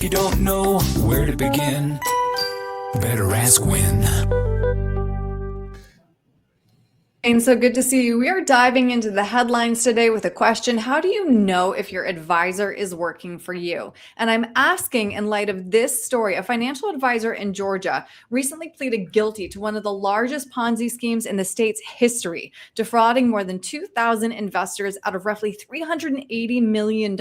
You don't know where to begin. Better ask Win. And so good to see you. We are diving into the headlines today with a question. How do you know if your advisor is working for you? And I'm asking in light of this story. A financial advisor in Georgia recently pleaded guilty to one of the largest Ponzi schemes in the state's history, defrauding more than 2,000 investors out of roughly $380 million.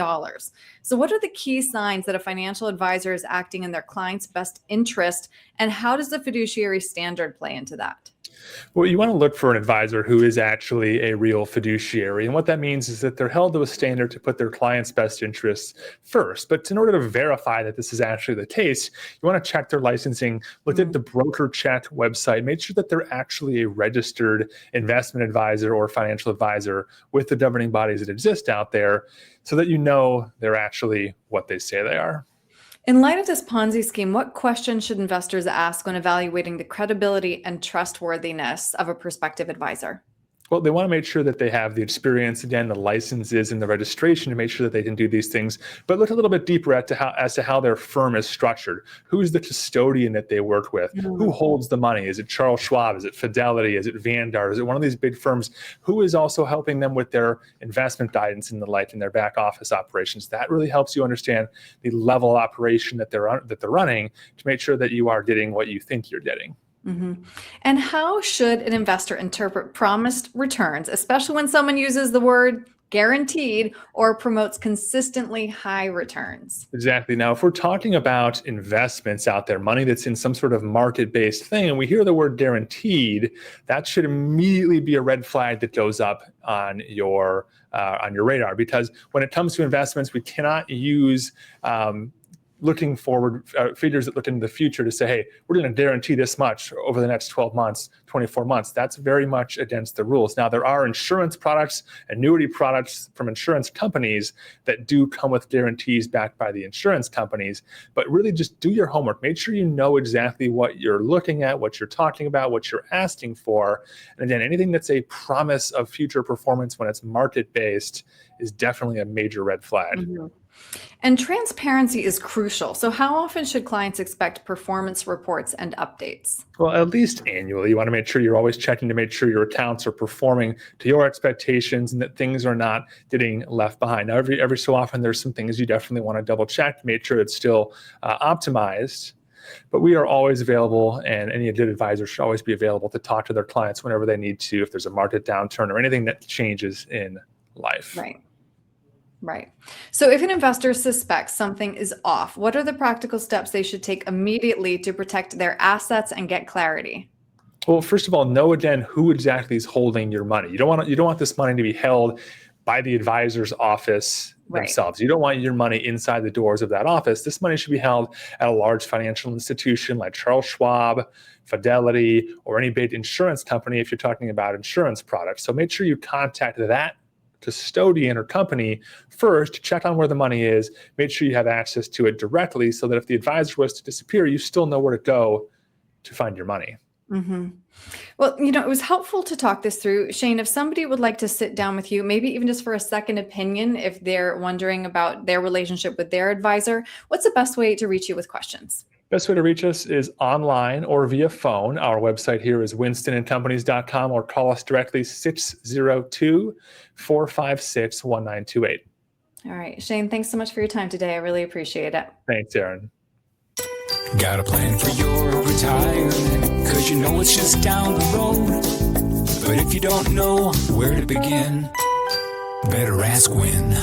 So what are the key signs that a financial advisor is acting in their client's best interest? And how does the fiduciary standard play into that? Well, you want to look for an advisor who is actually a real fiduciary. And what that means is that they're held to a standard to put their client's best interests first. But in order to verify that this is actually the case, you want to check their licensing, look at the broker check website, make sure that they're actually a registered investment advisor or financial advisor with the governing bodies that exist out there so that you know they're actually what they say they are. In light of this Ponzi scheme, what questions should investors ask when evaluating the credibility and trustworthiness of a prospective advisor? Well, they want to make sure that they have the experience, again, the licenses and the registration to make sure that they can do these things. But look a little bit deeper as to how their firm is structured. Who's the custodian that they work with? Who holds the money? Is it Charles Schwab? Is it Fidelity? Is it Vanguard? Is it one of these big firms? Who is also helping them with their investment guidance and the like in their back office operations? That really helps you understand the level of operation that they're running to make sure that you are getting what you think you're getting. And how should an investor interpret promised returns, especially when someone uses the word guaranteed or promotes consistently high returns? Exactly. Now, if we're talking about investments out there, money that's in some sort of market-based thing, and we hear the word guaranteed, that should immediately be a red flag that goes up on your radar. Because when it comes to investments, we cannot use looking forward figures that look into the future to say, hey, we're going to guarantee this much over the next 12 months, 24 months. That's very much against the rules. Now, there are insurance products, annuity products from insurance companies that do come with guarantees backed by the insurance companies, but really just do your homework. Make sure you know exactly what you're looking at, what you're talking about, what you're asking for. And again, anything that's a promise of future performance when it's market-based is definitely a major red flag. And transparency is crucial. So how often should clients expect performance reports and updates? Well, at least annually. You want to make sure you're always checking to make sure your accounts are performing to your expectations and that things are not getting left behind. Now, every so often, there's some things you definitely want to double check to make sure it's still optimized. But we are always available, and any good advisor should always be available to talk to their clients whenever they need to, if there's a market downturn or anything that changes in life. Right. So if an investor suspects something is off, what are the practical steps they should take immediately to protect their assets and get clarity? Well, first of all, know again who exactly is holding your money. You don't want this money to be held by the advisor's office themselves. You don't want your money inside the doors of that office. This money should be held at a large financial institution like Charles Schwab, Fidelity, or any big insurance company if you're talking about insurance products. So make sure you contact that custodian or company first, check on where the money is, make sure you have access to it directly so that if the advisor was to disappear, you still know where to go to find your money. Well, it was helpful to talk this through. Shane, if somebody would like to sit down with you, maybe even just for a second opinion, if they're wondering about their relationship with their advisor, what's the best way to reach you with questions? Best way to reach us is online or via phone. Our website here is winstonandcompanies.com, or call us directly 602-456-1928. All right, Shane, thanks so much for your time today. I really appreciate it. Thanks, Erin. Got a plan for your retirement, 'cause you know it's just down the road. But if you don't know where to begin, better ask Win.